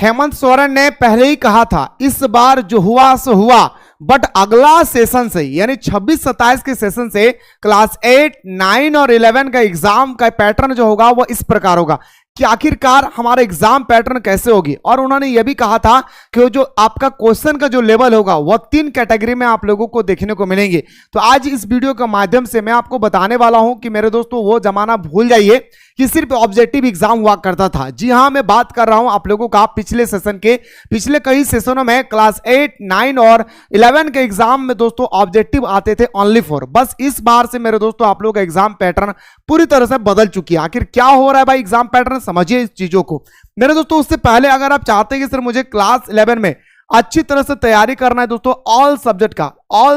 हेमंत सोरेन ने पहले ही कहा था इस बार जो हुआ सो हुआ, बट अगला सेशन से यानी 26-27 के सेशन से क्लास 8, 9 और 11 का एग्जाम का पैटर्न जो होगा वो इस प्रकार होगा कि आखिरकार हमारा एग्जाम पैटर्न कैसे होगी। और उन्होंने यह भी कहा था कि जो आपका क्वेश्चन का जो लेवल होगा वह 3 कैटेगरी में आप लोगों को देखने को मिलेंगे। तो आज इस वीडियो के माध्यम से मैं आपको बताने वाला हूं कि मेरे दोस्तों वो जमाना भूल जाइए कि सिर्फ ऑब्जेक्टिव एग्जाम हुआ करता था। जी हां, मैं बात कर रहा हूं आप लोगों का पिछले सेशन के। पिछले कई सेशनों में क्लास 8, 9 और 11 के एग्जाम में दोस्तों ऑब्जेक्टिव आते थे ओनली फॉर। बस इस बार से मेरे दोस्तों आप लोगों का एग्जाम पैटर्न पूरी तरह से बदल चुकी है। आखिर क्या हो रहा है भाई एग्जाम पैटर्न, समझिए इस चीजों को मेरे दोस्तों। उससे पहले अगर आप चाहते हैं कि सर मुझे क्लास 11 में अच्छी तरह से तैयारी करना है दोस्तों, ऑल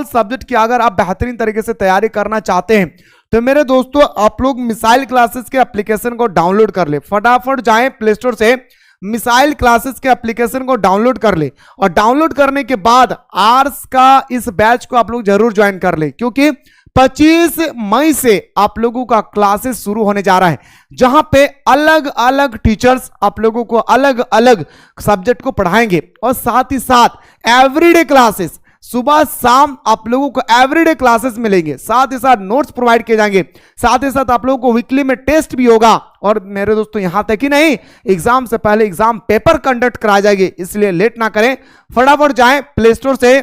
सब्जेक्ट की अगर आप बेहतरीन तरीके से तैयारी करना चाहते हैं तो मेरे दोस्तों आप लोग मिसाइल क्लासेस के एप्लीकेशन को डाउनलोड कर ले। फटाफट जाएं प्ले स्टोर से मिसाइल क्लासेस के एप्लीकेशन को डाउनलोड कर ले और डाउनलोड करने के बाद आर्ट्स का इस बैच को आप लोग जरूर ज्वाइन कर ले, क्योंकि 25 मई से आप लोगों का क्लासेस शुरू होने जा रहा है, जहां पे अलग अलग टीचर्स आप लोगों को अलग अलग सब्जेक्ट को पढ़ाएंगे और साथ ही साथ एवरीडे क्लासेस सुबह शाम आप लोगों को एवरीडे क्लासेस मिलेंगे, साथ ही साथ नोट्स प्रोवाइड किए जाएंगे, साथ ही साथ आप लोगों को वीकली में टेस्ट भी होगा। और मेरे दोस्तों यहां तक ही नहीं, एग्जाम से पहले एग्जाम पेपर कंडक्ट कराए जाएंगे। इसलिए लेट ना करें, फटाफट जाएं प्ले स्टोर से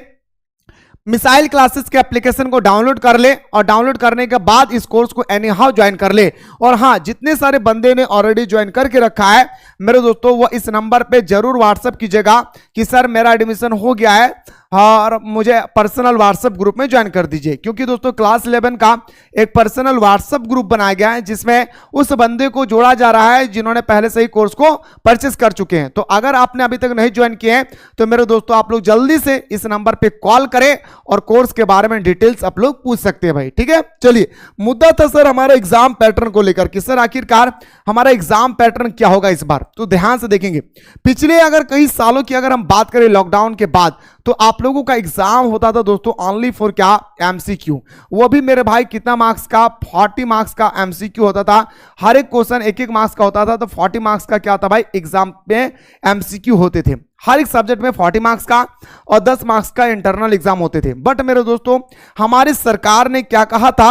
मिसाइल क्लासेस के एप्लीकेशन को डाउनलोड कर ले और डाउनलोड करने के बाद इस कोर्स को एनी हाउ ज्वाइन कर ले। और हाँ, जितने सारे बंदे ने ऑलरेडी ज्वाइन करके रखा है मेरे दोस्तों, वो इस नंबर पे जरूर व्हाट्सएप कीजिएगा कि सर मेरा एडमिशन हो गया है और मुझे पर्सनल व्हाट्सएप ग्रुप में ज्वाइन कर दीजिए। क्योंकि दोस्तों क्लास 11 का एक पर्सनल व्हाट्सएप ग्रुप बनाया गया है जिसमें उस बंदे को जोड़ा जा रहा है जिन्होंने पहले से ही कोर्स को परचेस कर चुके हैं। तो अगर आपने अभी तक नहीं ज्वाइन किए हैं तो मेरे दोस्तों आप लोग जल्दी से इस नंबर पे कॉल करें और कोर्स के बारे में डिटेल्स आप लोग पूछ सकते हैं भाई, ठीक है। चलिए, मुद्दा था सर हमारा एग्जाम पैटर्न को लेकर कि सर आखिरकार हमारा एग्जाम पैटर्न क्या होगा इस बार। तो ध्यान से देखेंगे, पिछले अगर कई सालों की अगर हम बात करें लॉकडाउन के बाद, तो आप लोगों का एग्जाम होता था दोस्तों ओनली फॉर क्या, एमसीक्यू। वो भी मेरे भाई कितना मार्क्स का, 40 मार्क्स का एमसीक्यू होता था। हर एक क्वेश्चन 1-1 मार्क्स का होता था। तो 40 मार्क्स का क्या था भाई, एग्जाम में एमसीक्यू होते थे। हर एक सब्जेक्ट में 40 मार्क्स का और 10 मार्क्स का इंटरनल एग्जाम होते थे। बट मेरे दोस्तों हमारी सरकार ने क्या कहा था,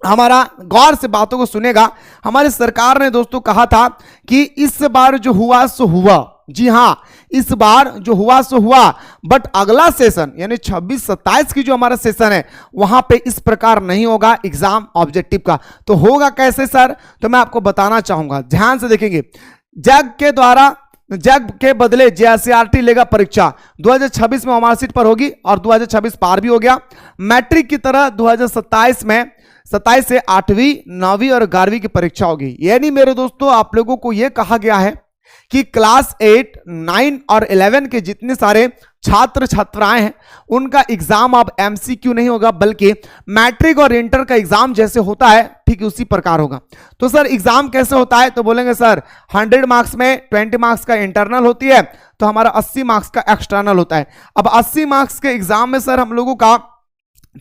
हमारा गौर से बातों को सुनेगा, हमारी सरकार ने दोस्तों कहा था कि इस बार जो हुआ सो हुआ। जी हां, इस बार जो हुआ सो हुआ, बट अगला सेशन यानी 26-27 की जो हमारा सेशन है वहां पे इस प्रकार नहीं होगा एग्जाम ऑब्जेक्टिव का। तो होगा कैसे सर, तो मैं आपको बताना चाहूंगा, ध्यान से देखेंगे। जग के बदले जेएससीईआरटी लेगा परीक्षा। 2026 में मार्कशीट पर होगी और 2026 पार भी हो गया। मैट्रिक की तरह 2027 में 27 से 8वीं, 9वीं और 11वीं की परीक्षा होगी। यानी मेरे दोस्तों आप लोगों को यह कहा गया है कि क्लास 8, 9 और 11 के जितने सारे छात्र छात्राएं हैं उनका एग्जाम अब एमसीक्यू नहीं होगा, बल्कि मैट्रिक और इंटर का एग्जाम जैसे होता है ठीक उसी प्रकार होगा। तो सर एग्जाम कैसे होता है, तो बोलेंगे सर 100 मार्क्स में 20 मार्क्स का इंटरनल होती है, तो हमारा 80 मार्क्स का एक्सटर्नल होता है। अब 80 मार्क्स के एग्जाम में सर हम लोगों का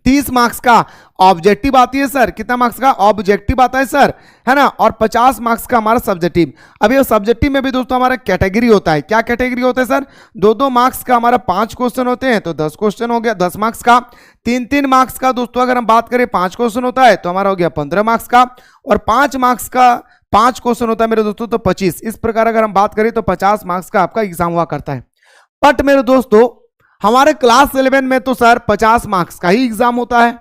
30 मार्क्स का ऑब्जेक्टिव आती है सर। कितना मार्क्स का ऑब्जेक्टिव आता है सर, है ना, और 50 मार्क्स का हमारा सब्जेक्टिव। अब ये सब्जेक्टिव में भी दोस्तों हमारा कैटेगरी होता है। क्या कैटेगरी होता है सर, 2-2 मार्क्स का हमारा 5 क्वेश्चन होते हैं, तो 10 क्वेश्चन हो गया 10 मार्क्स का। 3-3 मार्क्स का दोस्तों अगर हम बात करें 5 क्वेश्चन होता है तो हमारा हो गया 15 मार्क्स का, और 5 मार्क्स का 5 क्वेश्चन होता है मेरे दोस्तों तो 25। इस प्रकार अगर हम बात करें तो 50 मार्क्स का आपका एग्जाम हुआ करता है। बट मेरे दोस्तों हमारे क्लास 11 में तो सर 50 मार्क्स का ही एग्जाम होता है।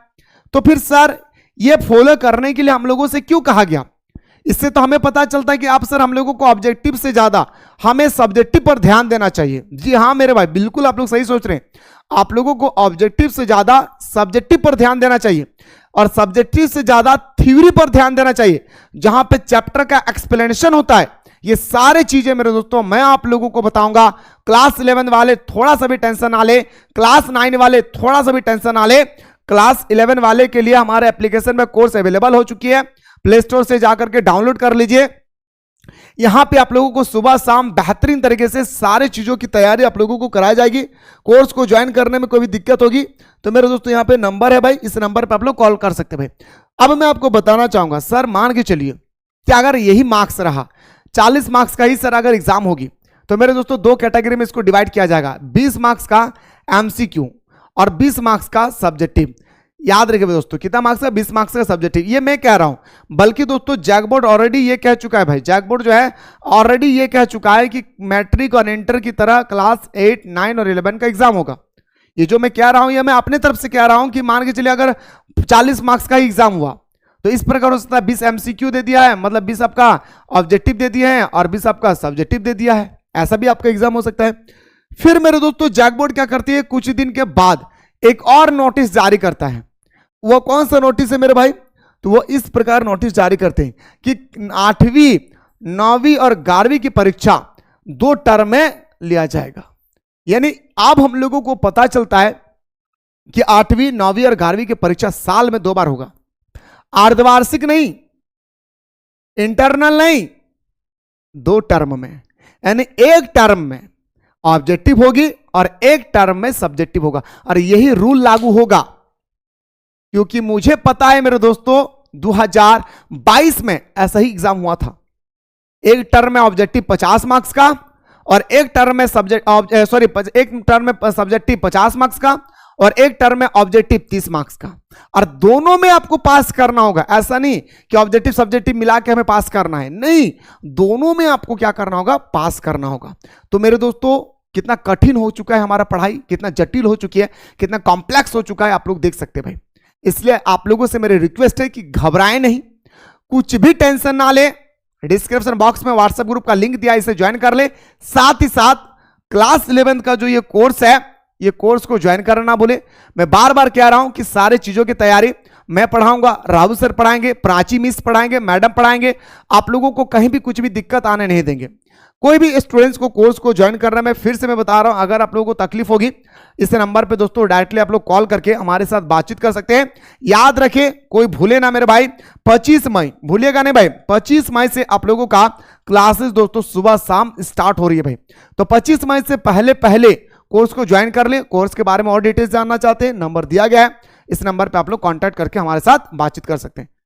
तो फिर सर ये फॉलो करने के लिए हम लोगों से क्यों कहा गया, इससे तो हमें पता चलता है कि आप सर हम लोगों को ऑब्जेक्टिव से ज्यादा हमें सब्जेक्टिव पर ध्यान देना चाहिए। जी हां मेरे भाई, बिल्कुल आप लोग सही सोच रहे हैं। आप लोगों को ऑब्जेक्टिव से ज्यादा सब्जेक्टिव पर ध्यान देना चाहिए और सब्जेक्टिव से ज्यादा थ्योरी पर ध्यान देना चाहिए, जहां पे चैप्टर का एक्सप्लेनेशन होता है। ये सारे चीजें मेरे दोस्तों मैं आप लोगों को बताऊंगा। क्लास 11 वाले थोड़ा सा भी टेंशन ना ले, क्लास 9 वाले थोड़ा सा भी टेंशन ना ले, क्लास 11 वाले के लिए हमारे एप्लीकेशन में कोर्स अवेलेबल हो चुकी है। प्ले स्टोर से जाकर के डाउनलोड कर लीजिए। यहां पे आप लोगों को सुबह शाम बेहतरीन तरीके से सारे चीजों की तैयारी आप लोगों को कराई जाएगी। कोर्स को ज्वाइन करने में कोई भी दिक्कत होगी तो मेरे दोस्तों यहां पे नंबर है भाई, इस नंबर पे आप लोग कॉल कर सकते हैं भाई। अब मैं आपको बताना चाहूंगा सर, मान के चलिए कि अगर यही मार्क्स रहा 40 मार्क्स का ही सर अगर एग्जाम होगी तो मेरे दोस्तों दो कैटेगरी में इसको डिवाइड किया जाएगा, 20 मार्क्स का एमसीक्यू और 20 मार्क्स का सब्जेक्टिव। याद रखिए दोस्तों, कितना मार्क्स का, 20 मार्क्स का सब्जेक्टिव। ये मैं कह रहा हूं, बल्कि दोस्तों जैकबोर्ड ऑलरेडी ये कह चुका है भाई, जैकबोर्ड जो है ऑलरेडी ये कह चुका है कि मैट्रिक और इंटर की तरह क्लास 8, 9 और 11 का एग्जाम होगा। ये जो मैं कह रहा हूं ये मैं अपने तरफ से कह रहा हूं कि मान के चलिए अगर 40 मार्क्स का एग्जाम हुआ तो इस प्रकार हो सकता है 20 एमसीक्यू दे दिया है, मतलब 20 आपका ऑब्जेक्टिव दे दिया है और 20 आपका सब्जेक्टिव दे दिया है, ऐसा भी आपका एग्जाम हो सकता है। फिर मेरे दोस्तों जैकबोर्ड क्या करती है, कुछ दिन के बाद एक और नोटिस जारी करता है। वो कौन सा नोटिस है मेरे भाई, तो वो इस प्रकार नोटिस जारी करते हैं कि 8वीं, 9वीं और 11वीं की परीक्षा 2 टर्म में लिया जाएगा। यानी अब हम लोगों को पता चलता है कि 8वीं, 9वीं और 11वीं की परीक्षा साल में 2 बार होगा, अर्धवार्षिक नहीं, इंटरनल नहीं, 2 टर्म में। यानी एक टर्म में ऑब्जेक्टिव होगी और एक टर्म में सब्जेक्टिव होगा। और यही रूल लागू होगा क्योंकि मुझे पता है मेरे दोस्तों 2022 में ऐसा ही एग्जाम हुआ था। एक टर्म में ऑब्जेक्टिव 50 मार्क्स का और एक टर्म में एक टर्म में सब्जेक्टिव 50 मार्क्स का और एक टर्म में ऑब्जेक्टिव 30 मार्क्स का। और दोनों में आपको पास करना होगा, ऐसा नहीं कि ऑब्जेक्टिव सब्जेक्टिव मिला के हमें पास करना है, नहीं, दोनों में आपको क्या करना होगा, पास करना होगा। तो मेरे दोस्तों कितना कठिन हो चुका है हमारा पढ़ाई, कितना जटिल हो चुकी है, कितना कॉम्प्लेक्स हो चुका है, आप लोग देख सकते हैं भाई। इसलिए आप लोगों से मेरी रिक्वेस्ट है कि घबराएं नहीं, कुछ भी टेंशन ना ले। डिस्क्रिप्शन बॉक्स में व्हाट्सएप ग्रुप का लिंक दिया, इसे ज्वाइन कर ले। साथ ही साथ क्लास 11 का जो ये कोर्स है, ये कोर्स को ज्वाइन करना ना भूले। मैं बार बार कह रहा हूं कि सारे चीजों की तैयारी मैं पढ़ाऊंगा, राहुल सर पढ़ाएंगे, प्राची मिस पढ़ाएंगे, मैडम पढ़ाएंगे। आप लोगों को कहीं भी कुछ भी दिक्कत आने नहीं देंगे। कोई भी स्टूडेंट्स को कोर्स को ज्वाइन करना, मैं फिर से मैं बता रहा हूं, अगर आप लोगों को तकलीफ होगी इस नंबर पे दोस्तों डायरेक्टली आप लोग कॉल करके हमारे साथ बातचीत कर सकते हैं। याद रखें, कोई भूले ना मेरे भाई, 25 मई भूलिएगा नहीं भाई, 25 मई से आप लोगों का क्लासेस दोस्तों सुबह शाम स्टार्ट हो रही है भाई। तो 25 मई से पहले पहले कोर्स को ज्वाइन कर ले। कोर्स के बारे में और डिटेल्स जानना चाहते हैं, नंबर दिया गया है, इस नंबर पे आप लोग कांटेक्ट करके हमारे साथ बातचीत कर सकते हैं।